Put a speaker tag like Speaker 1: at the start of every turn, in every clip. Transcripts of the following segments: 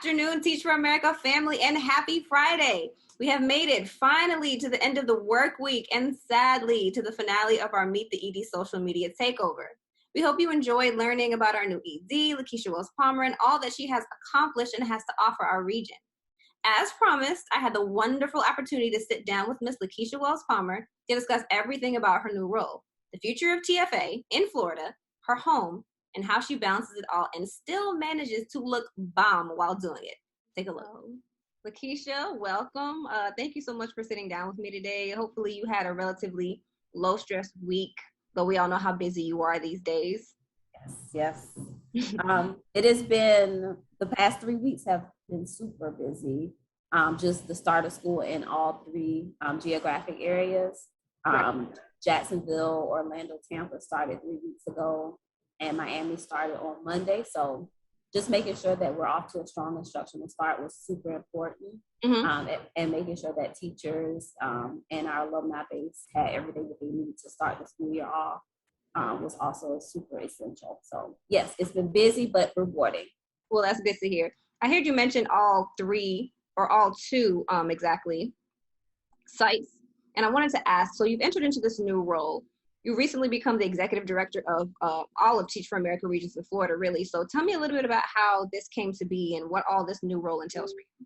Speaker 1: afternoon, Teach for America family, and happy Friday. We have made it finally to the end of the work week and sadly to the finale of our Meet the ED social media takeover. We hope you enjoyed learning about our new ED, LaKeisha Wells-Palmer, and all that she has accomplished and has to offer our region. As promised, I had the wonderful opportunity to sit down with Miss LaKeisha Wells-Palmer to discuss everything about her new role, the future of TFA in Florida, her home, and how she balances it all and still manages to look bomb while doing it. Take a look. LaKeisha, welcome. Thank you so much for sitting down with me today. Hopefully you had a relatively low-stress week, though we all know how busy you are these days.
Speaker 2: Yes. It has been, the past 3 weeks have been super busy. Just the start of school in all three geographic areas.
Speaker 1: Right.
Speaker 2: Jacksonville, Orlando, Tampa started 3 weeks ago, and Miami started on Monday. So just making sure that we're off to a strong instructional start was super important. And making sure that teachers and our alumni base had everything that they needed to start the school year off was also super essential. So yes, it's been busy, but rewarding.
Speaker 1: Well, that's good to hear. I heard you mention all three, or all two exactly, sites. And I wanted to ask, so you've entered into this new role. You recently become the executive director of all of Teach for America regions in Florida, really. So tell me a little bit about how this came to be and what all this new role entails for you.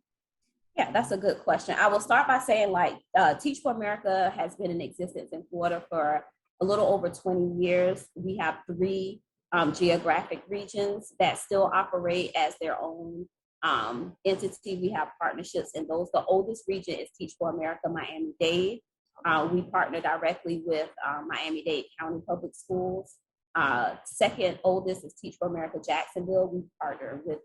Speaker 2: Yeah, that's a good question. I will start by saying, Teach for America has been in existence in Florida for a little over 20 years. We have three geographic regions that still operate as their own entity. We have partnerships in those. The oldest region is Teach for America Miami-Dade. We partner directly with Miami-Dade County Public Schools. Second oldest is Teach for America Jacksonville. We partner with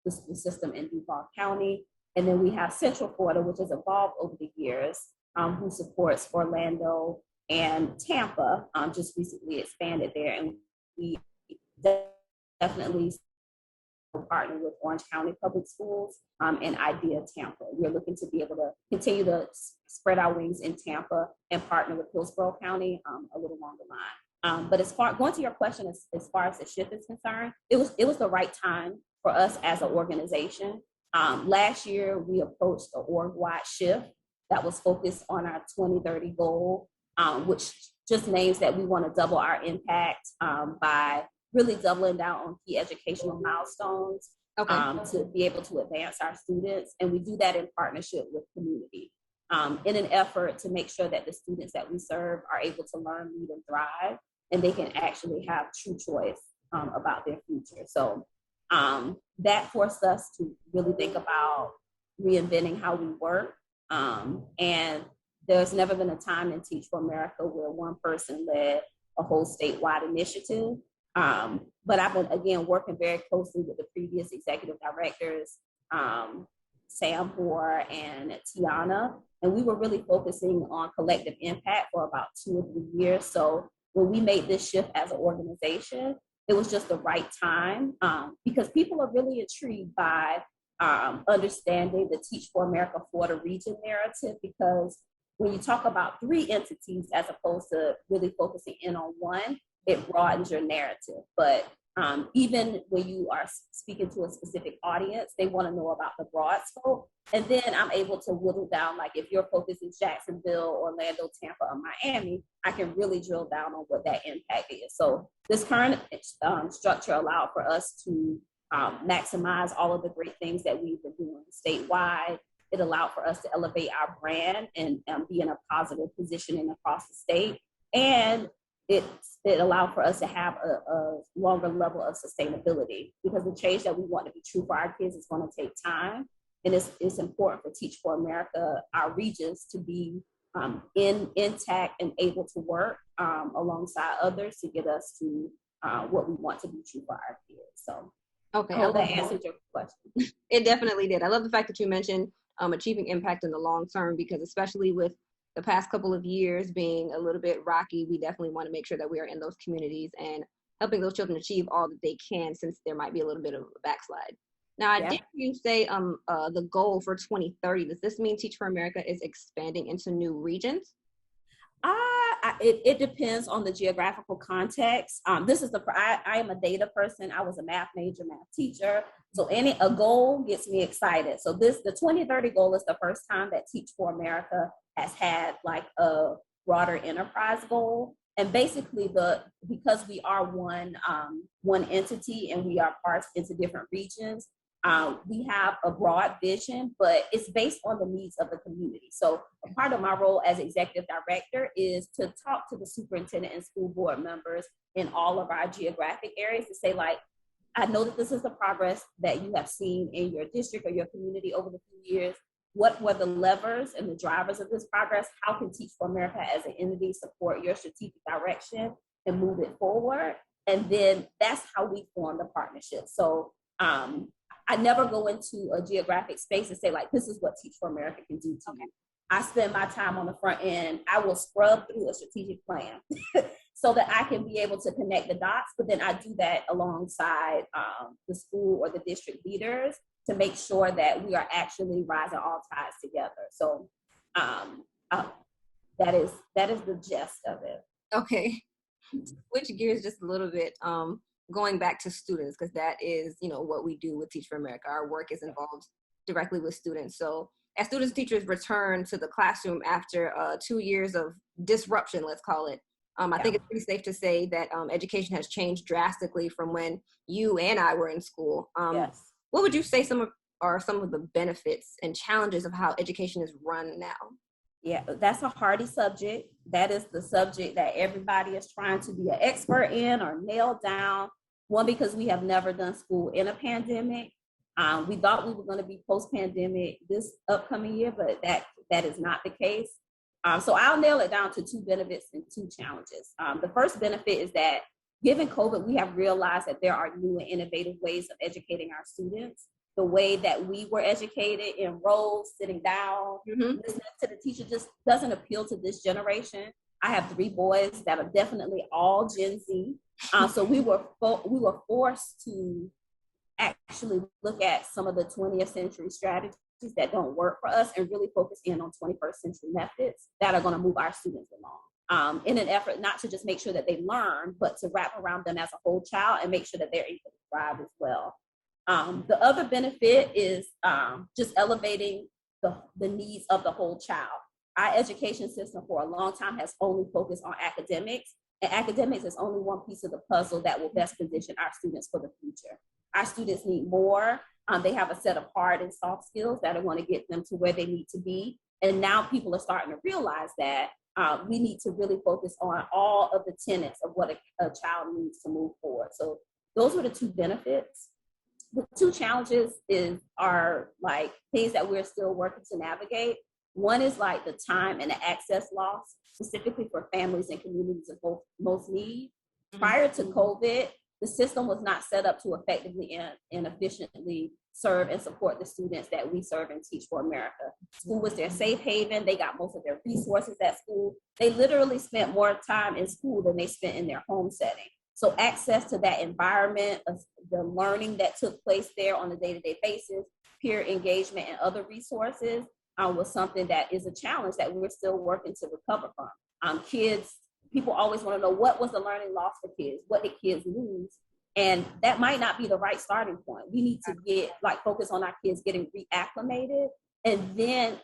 Speaker 2: the school system in Duval County. And then we have Central Florida, which has evolved over the years, who supports Orlando and Tampa, just recently expanded there. And we definitely partner with Orange County Public Schools and IDEA Tampa. We're looking to be able to continue to spread our wings in Tampa and partner with Hillsborough County a little along the line. But as far going to your question, as far as the shift is concerned, it was the right time for us as an organization. Last year, we approached the org-wide shift that was focused on our 2030 goal, which just names that we want to double our impact by really doubling down on key educational milestones to be able to advance our students. And we do that in partnership with community in an effort to make sure that the students that we serve are able to learn, lead, and thrive, and they can actually have true choice about their future. So that forced us to really think about reinventing how we work. And there's never been a time in Teach for America where one person led a whole statewide initiative. But I've been, again, working very closely with the previous executive directors, Sam Hoare and Tiana, and we were really focusing on collective impact for about 2 or 3 years. So when we made this shift as an organization, it was just the right time because people are really intrigued by understanding the Teach for America Florida region narrative, because when you talk about three entities as opposed to really focusing in on one, it broadens your narrative. But even when you are speaking to a specific audience, they want to know about the broad scope. And then I'm able to whittle down, like if your focus is Jacksonville, Orlando, Tampa, or Miami, I can really drill down on what that impact is. So this current structure allowed for us to maximize all of the great things that we've been doing statewide. It allowed for us to elevate our brand and be in a positive positioning across the state. And it allowed for us to have a longer level of sustainability, because the change that we want to be true for our kids is going to take time. And it's important for Teach for America, our regions, to be intact and able to work alongside others to get us to what we want to be true for our kids. So
Speaker 1: okay,
Speaker 2: I hope that answered your question.
Speaker 1: It definitely did. I love the fact that you mentioned achieving impact in the long term, because especially with the past couple of years being a little bit rocky, we definitely want to make sure that we are in those communities and helping those children achieve all that they can, since there might be a little bit of a backslide. Now, I did hear you say the goal for 2030. Does this mean Teach for America is expanding into new regions?
Speaker 2: It depends on the geographical context. I am a data person. I was a math major, math teacher. So a goal gets me excited. So the 2030 goal is the first time that Teach for America has had like a broader enterprise goal. And basically because we are one entity and we are parsed into different regions, we have a broad vision, but it's based on the needs of the community. So a part of my role as executive director is to talk to the superintendent and school board members in all of our geographic areas to say, like, I know that this is the progress that you have seen in your district or your community over the few years. What were the levers and the drivers of this progress? How can Teach for America as an entity support your strategic direction and move it forward? And then that's how we form the partnership. So I never go into a geographic space and say, like, this is what Teach for America can do to you. I spend my time on the front end. I will scrub through a strategic plan so that I can be able to connect the dots. But then I do that alongside the school or the district leaders to make sure that we are actually rising all tides together. So that is the gist of it.
Speaker 1: Okay. Switch gears just a little bit. Going back to students, because that is, what we do with Teach for America. Our work is involved directly with students. So as students and teachers return to the classroom after 2 years of disruption, let's call it, I think it's pretty safe to say that education has changed drastically from when you and I were in school.
Speaker 2: Yes.
Speaker 1: What would you say some of the benefits and challenges of how education is run now?
Speaker 2: Yeah, that's a hardy subject. That is the subject that everybody is trying to be an expert in or nail down. One, because we have never done school in a pandemic. We thought we were going to be post-pandemic this upcoming year, but that is not the case. So I'll nail it down to two benefits and two challenges. The first benefit is that given COVID, we have realized that there are new and innovative ways of educating our students. The way that we were educated in rows, sitting down, listening to the teacher just doesn't appeal to this generation. I have 3 boys that are definitely all Gen Z. So we were forced to actually look at some of the 20th century strategies that don't work for us and really focus in on 21st century methods that are going to move our students along in an effort not to just make sure that they learn, but to wrap around them as a whole child and make sure that they're able to thrive as well. The other benefit is just elevating the needs of the whole child. Our education system for a long time has only focused on academics, and academics is only one piece of the puzzle that will best position our students for the future. Our students need more. They have a set of hard and soft skills that are going to get them to where they need to be. And now people are starting to realize that we need to really focus on all of the tenets of what a child needs to move forward. So those were the two benefits. The two challenges are like things that we're still working to navigate. One is like the time and the access loss, specifically for families and communities of most need. Prior to COVID, the system was not set up to effectively and efficiently serve and support the students that we serve and Teach for America. School was their safe haven. They got most of their resources at school. They literally spent more time in school than they spent in their home setting. So access to that environment, the learning that took place there on a day-to-day basis, peer engagement and other resources was something that is a challenge that we're still working to recover from. People always want to know, what was the learning loss for kids? What did kids lose? And that might not be the right starting point. We need to focus on our kids getting reacclimated and then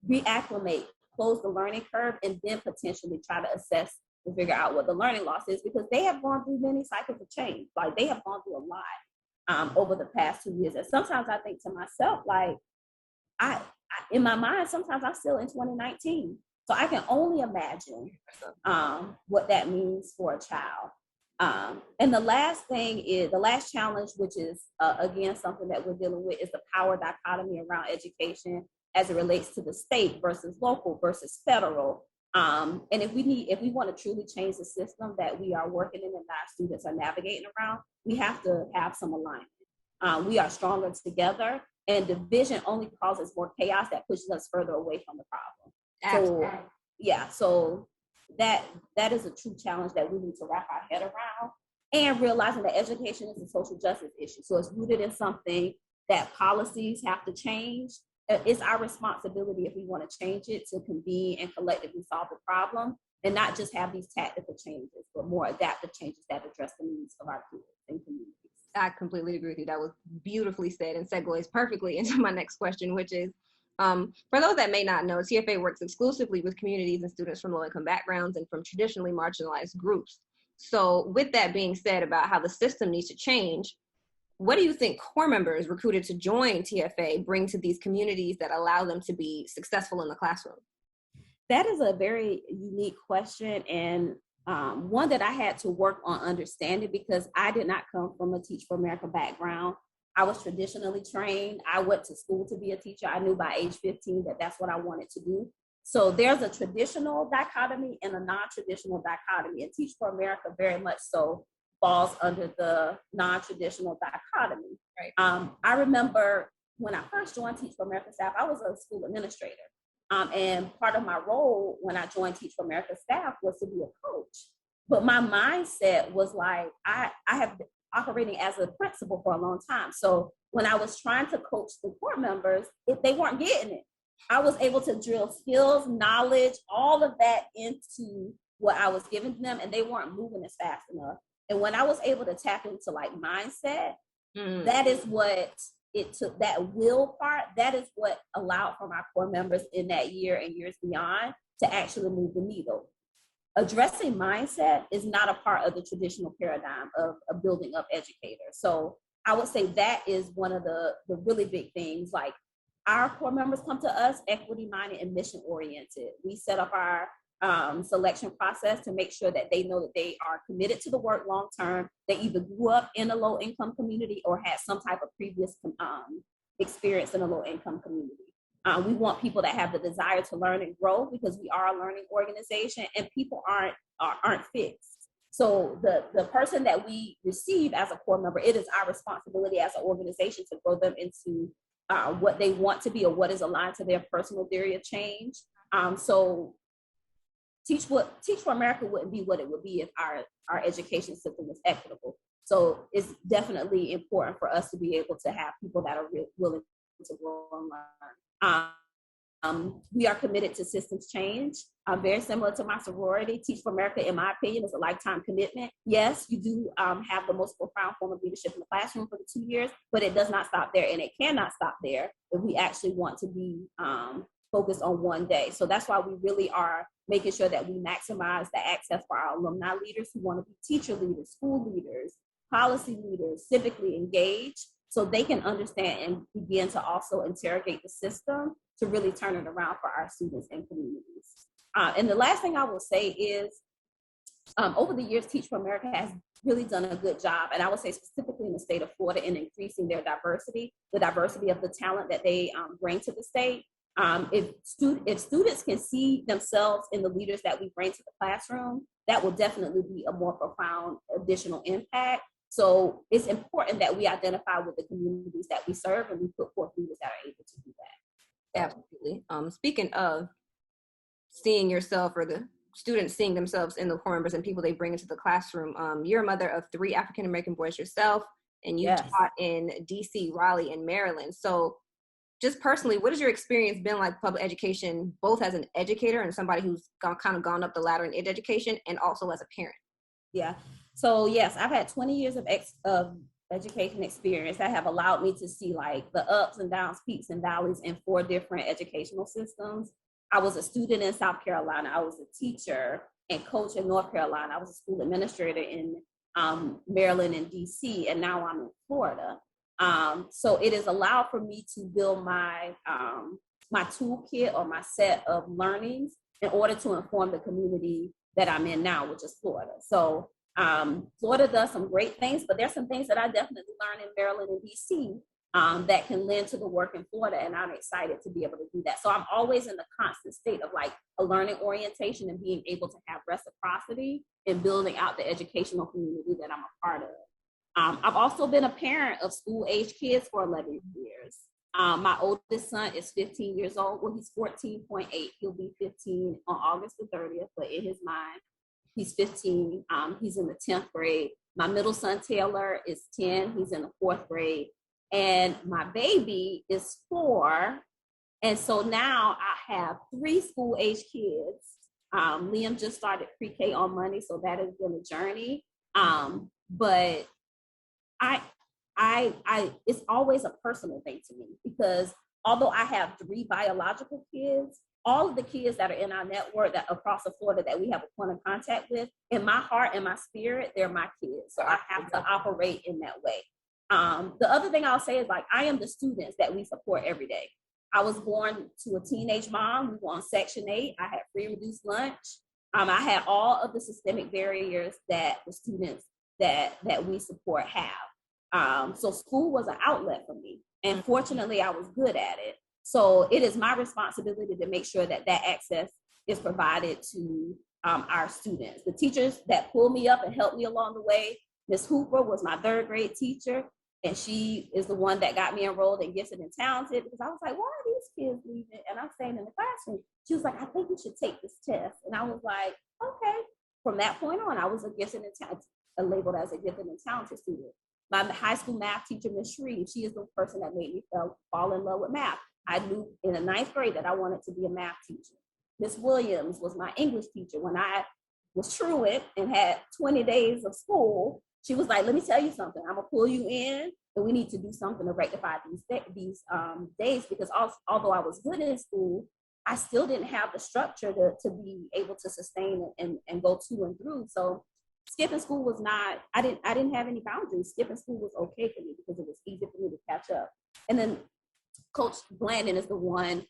Speaker 2: reacclimate, close the learning curve, and then potentially try to assess and figure out what the learning loss is, because they have gone through many cycles of change. Like, they have gone through a lot over the past 2 years. And sometimes I think to myself, like, I in my mind, sometimes I'm still in 2019. So I can only imagine what that means for a child. And the last challenge, which is, again, something that we're dealing with, is the power dichotomy around education as it relates to the state versus local versus federal. And if we want to truly change the system that we are working in and our students are navigating around, we have to have some alignment. We are stronger together, and division only causes more chaos that pushes us further away from the problem. So that is a true challenge that we need to wrap our head around, and realizing that education is a social justice issue. So it's rooted in something that policies have to change. It's our responsibility, if we want to change it, to convene and collectively solve the problem. and not just have these tactical changes, but more adaptive changes that address the needs of our kids and communities.
Speaker 1: I completely agree with you. That was beautifully said and segues perfectly into my next question, which is, for those that may not know, TFA works exclusively with communities and students from low-income backgrounds and from traditionally marginalized groups. So with that being said about how the system needs to change, what do you think core members recruited to join TFA bring to these communities that allow them to be successful in the classroom?
Speaker 2: That is a very unique question, and one that I had to work on understanding, because I did not come from a Teach for America background. I was traditionally trained. I went to school to be a teacher. I knew by age 15 that that's what I wanted to do. So there's a traditional dichotomy and a non-traditional dichotomy, and Teach for America very much so falls under the non-traditional dichotomy.
Speaker 1: Right.
Speaker 2: I remember when I first joined Teach for America staff, I was a school administrator. And part of my role when I joined Teach for America staff was to be a coach. But my mindset was like, I have been operating as a principal for a long time. So when I was trying to coach the core members, they weren't getting it. I was able to drill skills, knowledge, all of that into what I was giving them, and they weren't moving as fast enough. And when I was able to tap into like mindset, that is what it took, that will part, that is what allowed for my core members in that year and years beyond to actually move the needle. Addressing mindset is not a part of the traditional paradigm of building up educators. So I would say that is one of the really big things. Like, our core members come to us equity-minded and mission-oriented. We set up our selection process to make sure that they know that they are committed to the work long-term. They either grew up in a low-income community or had some type of previous experience in a low-income community. We want people that have the desire to learn and grow, because we are a learning organization, and people aren't fixed. So the person that we receive as a core member, it is our responsibility as an organization to grow them into what they want to be or what is aligned to their personal theory of change. So Teach for America wouldn't be what it would be if our education system was equitable. So it's definitely important for us to be able to have people that are willing to grow and learn. We are committed to systems change. Very similar to my sorority, Teach for America, in my opinion, is a lifetime commitment. Yes, you do have the most profound form of leadership in the classroom for the 2 years, but it does not stop there, and it cannot stop there if we actually want to be focused on one day. So that's why we really are making sure that we maximize the access for our alumni leaders who want to be teacher leaders, school leaders, policy leaders, civically engaged, so they can understand and begin to also interrogate the system to really turn it around for our students and communities. And the last thing I will say is, over the years, Teach for America has really done a good job, and I would say specifically in the state of Florida, in increasing their diversity, the diversity of the talent that they bring to the state. If students can see themselves in the leaders that we bring to the classroom, that will definitely be a more profound additional impact. So it's important that we identify with the communities that we serve, and we put forth leaders that are able to do that.
Speaker 1: Absolutely. Speaking of seeing yourself, or the students seeing themselves in the core members and people they bring into the classroom, you're a mother of 3 African-American boys yourself, and you taught in DC, Raleigh, and Maryland. So just personally, what has your experience been like public education, both as an educator and somebody who's kind of gone up the ladder in education, and also as a parent?
Speaker 2: Yeah. So yes, I've had 20 years of education experience that have allowed me to see like the ups and downs, peaks and valleys in 4 different educational systems. I was a student in South Carolina. I was a teacher and coach in North Carolina. I was a school administrator in Maryland and DC, and now I'm in Florida. So it has allowed for me to build my my toolkit or my set of learnings in order to inform the community that I'm in now, which is Florida. So Florida does some great things, but there's some things that I definitely learned in Maryland and DC that can lend to the work in Florida, and I'm excited to be able to do that. So I'm always in the constant state of like a learning orientation and being able to have reciprocity in building out the educational community that I'm a part of. I've also been a parent of school-age kids for 11 years. My oldest son is 15 years old. Well, he's 14.8. He'll be 15 on August the 30th, but in his mind, he's 15. He's in the 10th grade. My middle son, Taylor, is 10. He's in the 4th grade. And my baby is 4. And so now I have 3 school-age kids Liam just started pre-K on Monday, so that has been a journey. But it's always a personal thing to me, because although I have 3 biological kids, all of the kids that are in our network that across the Florida that we have a point of contact with, in my heart and my spirit, they're my kids. So I have to operate in that way. The other thing I'll say is, like, I am the students that we support every day. I was born to a teenage mom. We were on Section 8. I had free and reduced lunch. I had all of the systemic barriers that the students that we support have. So school was an outlet for me. And fortunately, I was good at it. So it is my responsibility to make sure that that access is provided to our students. The teachers that pulled me up and helped me along the way, Miss Hooper was my 3rd grade teacher, and she is the one that got me enrolled in Gifted and Talented, because I was like, why are these kids leaving? And I'm staying in the classroom. She was like, I think you should take this test. And I was like, okay. From that point on, I was a Gifted and Talented, labeled as a Gifted and Talented student. My high school math teacher, Miss Shreve, she is the person that made me fall in love with math. I knew in the 9th grade that I wanted to be a math teacher. Miss Williams was my English teacher. When I was truant and had 20 days of school, she was like, let me tell you something. I'm gonna pull you in, and we need to do something to rectify these days, because although I was good in school, I still didn't have the structure to be able to sustain it and go to and through. So skipping school was not, I didn't have any boundaries. Skipping school was okay for me because it was easy for me to catch up. And then Coach Blandon is the one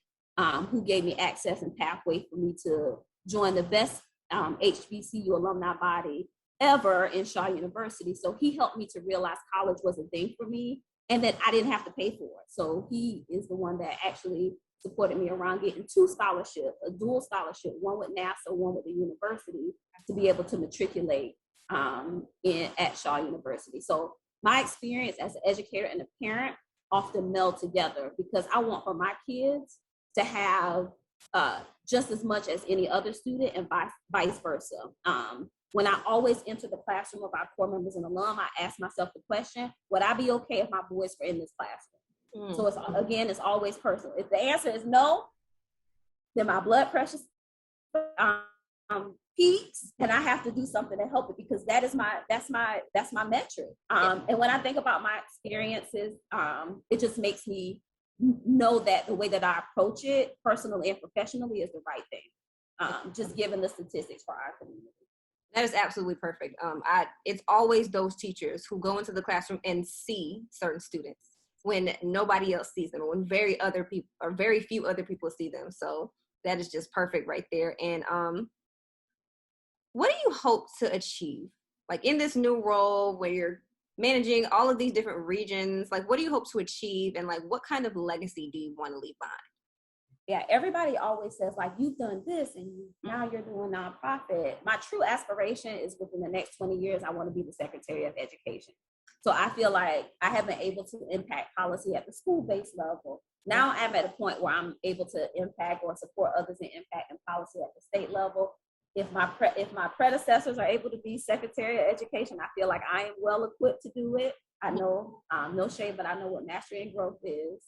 Speaker 2: who gave me access and pathway for me to join the best HBCU alumni body ever in Shaw University. So he helped me to realize college was a thing for me, and that I didn't have to pay for it. So he is the one that actually supported me around getting 2 scholarships, a dual scholarship, one with NASA, one with the university, to be able to matriculate at Shaw University. So my experience as an educator and a parent often meld together, because I want for my kids to have just as much as any other student, and vice versa. When I always enter the classroom of our core members and alum, I ask myself the question, would I be okay if my boys were in this classroom? So it's always personal. If the answer is no, then my blood pressure peaks, and I have to do something to help it, because that's my metric. And when I think about my experiences, it just makes me know that the way that I approach it, personally and professionally, is the right thing. Just given the statistics for our community.
Speaker 1: That is absolutely perfect. It's always those teachers who go into the classroom and see certain students when nobody else sees them, or when very few other people see them. So that is just perfect right there. And what do you hope to achieve, like, in this new role where you're managing all of these different regions? Like, what do you hope to achieve, and like, what kind of legacy do you want to leave behind?
Speaker 2: Yeah, everybody always says, like, you've done this and now you're doing nonprofit. My true aspiration is within the next 20 years, I want to be the Secretary of Education. So I feel like I have been able to impact policy at the school-based level. Now I'm at a point where I'm able to impact or support others in impact and policy at the state level. If my predecessors are able to be Secretary of Education, I feel like I am well equipped to do it. I know, no shade, but I know what mastery and growth is.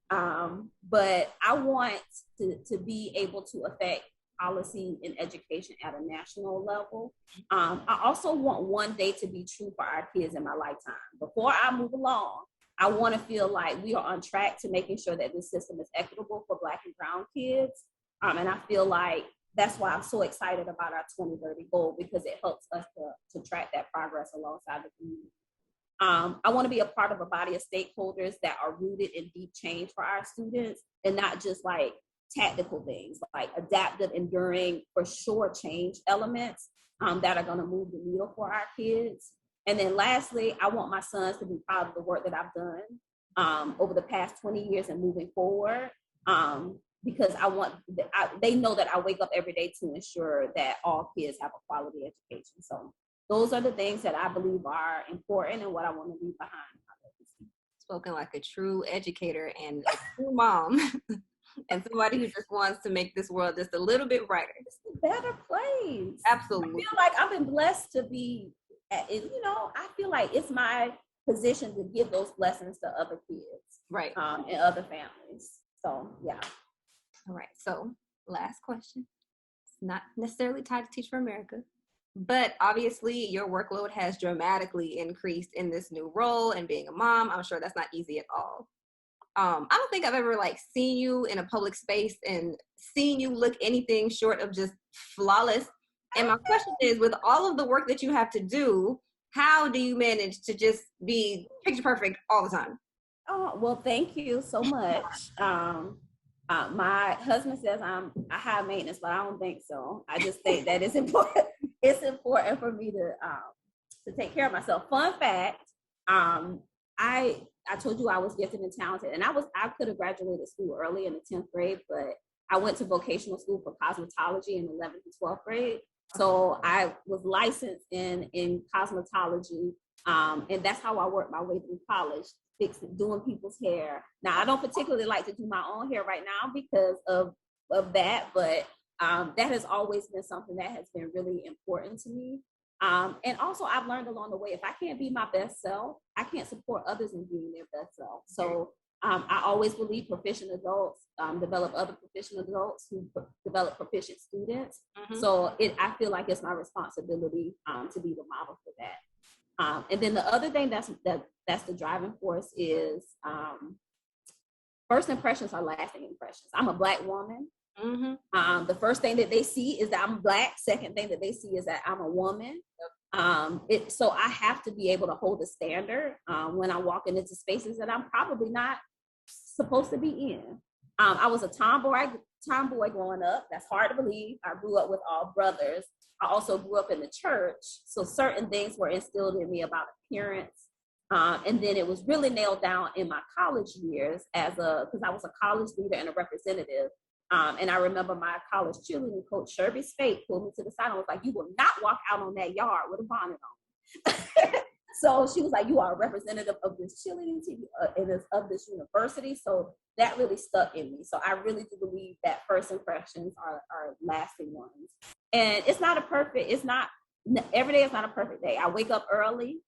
Speaker 2: But I want to be able to affect policy in education at a national level. I also want one day to be true for our kids in my lifetime. Before I move along, I want to feel like we are on track to making sure that this system is equitable for Black and Brown kids. And I feel like that's why I'm so excited about our 2030 goal, because it helps us to track that progress alongside the community. I want to be a part of a body of stakeholders that are rooted in deep change for our students, and not just like tactical things, like adaptive, enduring, for sure change elements that are going to move the needle for our kids. And then lastly, I want my sons to be proud of the work that I've done over the past 20 years and moving forward, because they know that I wake up every day to ensure that all kids have a quality education. So those are the things that I believe are important and what I want to leave behind.
Speaker 1: Spoken like a true educator and a true mom, and somebody who just wants to make this world just a little bit brighter.
Speaker 2: It's a better place.
Speaker 1: Absolutely.
Speaker 2: I feel like I've been blessed to be, I feel like it's my position to give those blessings to other kids.
Speaker 1: Right.
Speaker 2: And other families. So, yeah.
Speaker 1: All right. So, last question. not necessarily tied to Teach for America. But obviously, your workload has dramatically increased in this new role, and being a mom, I'm sure that's not easy at all. I don't think I've ever like seen you in a public space and seen you look anything short of just flawless. And my question is, with all of the work that you have to do, how do you manage to just be picture perfect all the time?
Speaker 2: Oh, well, thank you so much. My husband says I'm a high maintenance, but I don't think so. I just think that it's important. It's important for me to take care of myself. Fun fact, I told you I was gifted and talented, and I could have graduated school early in the 10th grade, but I went to vocational school for cosmetology in 11th and 12th grade. So I was licensed in cosmetology, and that's how I worked my way through college, doing people's hair. Now, I don't particularly like to do my own hair right now because of that, but that has always been something that has been really important to me. And also, I've learned along the way, if I can't be my best self, I can't support others in being their best self. So I always believe proficient adults develop other proficient adults who develop proficient students. Mm-hmm. So I feel like it's my responsibility to be the model for that. And then the other thing that's the driving force is first impressions are lasting impressions. I'm a Black woman. Mm-hmm. The first thing that they see is that I'm Black. Second thing that they see is that I'm a woman. So I have to be able to hold a standard when I'm walking into spaces that I'm probably not supposed to be in. I was a tomboy growing up. That's hard to believe. I grew up with all brothers. I also grew up in the church. So certain things were instilled in me about appearance. And then it was really nailed down in my college years because I was a college leader and a representative. And I remember my college cheerleading coach, Sherby Spate, pulled me to the side and was like, "You will not walk out on that yard with a bonnet on." So she was like, "You are a representative of this cheerleading team and of this university." So that really stuck in me. So I really do believe that first impressions are lasting ones. And every day is not a perfect day. I wake up early.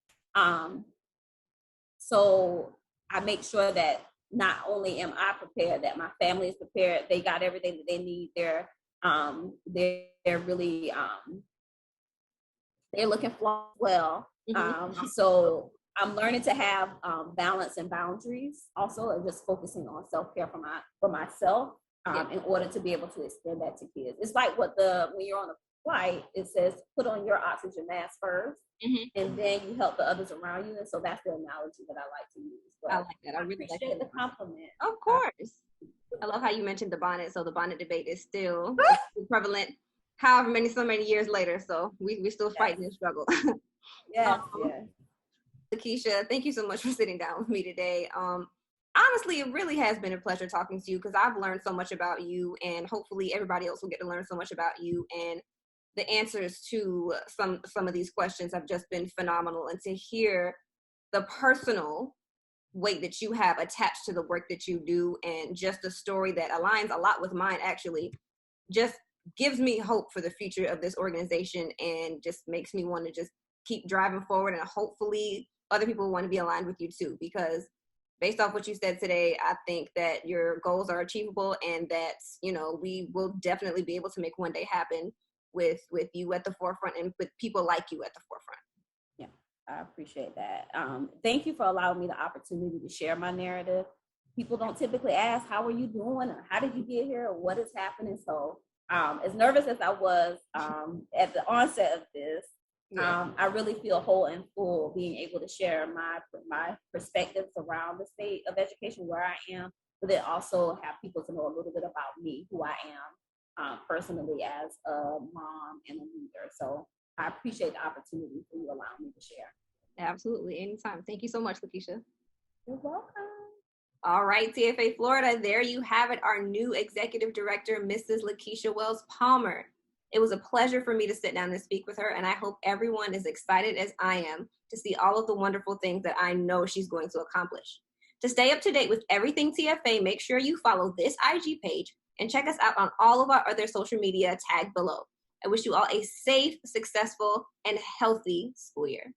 Speaker 2: So I make sure that not only am I prepared, that my family is prepared. They got everything that they need. They're really they're looking for well. Mm-hmm. So I'm learning to have balance and boundaries also, and just focusing on self-care for myself in order to be able to extend that to kids. It's like when you're on a flight, it says put on your oxygen mask first, mm-hmm. and then you help the others around you. And so that's the analogy that I like to use. But
Speaker 1: I like that. I really
Speaker 2: appreciate the compliment.
Speaker 1: Of course. I love how you mentioned the bonnet. So the bonnet debate is still prevalent however so many years later. So we're still fighting this struggle.
Speaker 2: Yes.
Speaker 1: LaKeisha, thank you so much for sitting down with me today. Honestly, it really has been a pleasure talking to you because I've learned so much about you, and hopefully everybody else will get to learn so much about you. And the answers to some of these questions have just been phenomenal. And to hear the personal weight that you have attached to the work that you do, and just a story that aligns a lot with mine, actually, just gives me hope for the future of this organization and just makes me want to just keep driving forward. And hopefully other people want to be aligned with you too, because based off what you said today, I think that your goals are achievable and that, we will definitely be able to make one day happen with you at the forefront and with people like you at the forefront.
Speaker 2: Yeah, I appreciate that. Thank you for allowing me the opportunity to share my narrative. People don't typically ask, how are you doing? Or how did you get here? Or what is happening? So as nervous as I was at the onset of this, I really feel whole and full being able to share my perspectives around the state of education where I am, but then also have people to know a little bit about me, who I am personally as a mom and a leader. So I appreciate the opportunity for you allowing me to share.
Speaker 1: Absolutely. Anytime. Thank you so much, LaKeisha.
Speaker 2: You're welcome.
Speaker 1: All right, TFA Florida, there you have it, our new executive director, Mrs. LaKeisha Wells-Palmer. It was a pleasure for me to sit down and speak with her, and I hope everyone is excited as I am to see all of the wonderful things that I know she's going to accomplish. To stay up to date with everything TFA, make sure you follow this IG page and check us out on all of our other social media tagged below. I wish you all a safe, successful, and healthy school year.